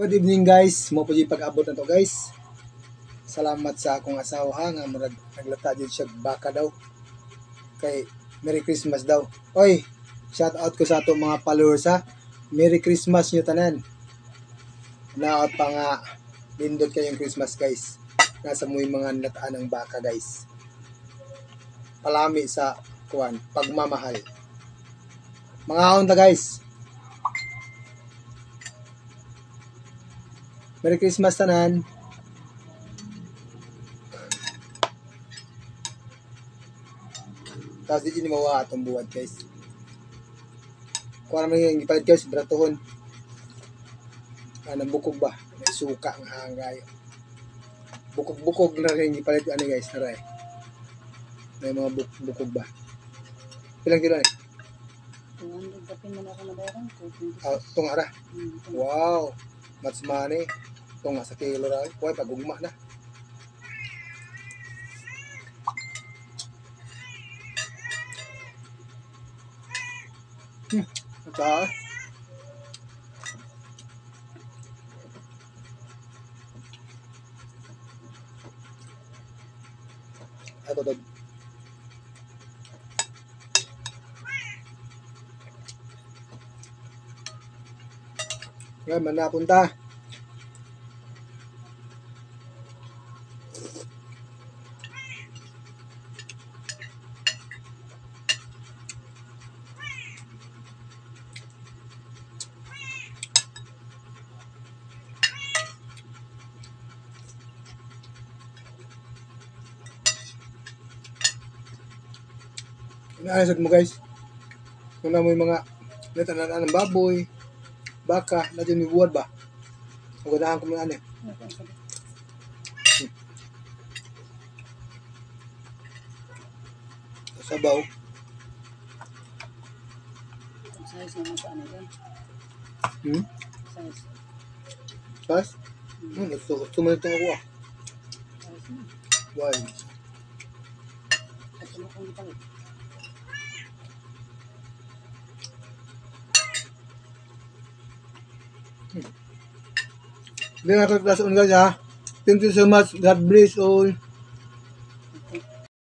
Good evening guys, mo po pag-abot na to guys. Salamat sa akong asawa nga murag naglata jud siya baka daw. Kay Merry Christmas daw. Oy, shout out ko sa ato mga followers ha. Merry Christmas nyo tanan. Naot pa nga lindot kayong Christmas guys. Nasa mo yung mga nataan ng baka guys. Palami sa kuwan, pagmamahal. Mga ta guys. Merry Christmas tanan. Tapos di mawa atong buwad guys. Kuha naman yung ipalit guys, bratohon. Anong bukog ba? May suka ang hangay. Bukog-bukog na rin ipalit ano guys, naray. May mga bukog ba? Ilang kilo eh? 200 kapin mo na ako nabayaran ko. Itong ara? Wow! Much money. Itong nga sa kilo rin. Kuha, pag-ugma na. Ito Ako to. Ngayon, man napunta. Inaayos mo guys. Kung na mo yung mga natanan ng baboy, baka, na dyan may buwad ba? Ang ganahan ko mga ano eh. Sabaw. Size naman sa ano dyan. Size. Size? Gusto mo nito ako ah. Size mo. Why? At ano kong ipalit. Hindi nga ito on guys ha. Thank you so much. God bless all.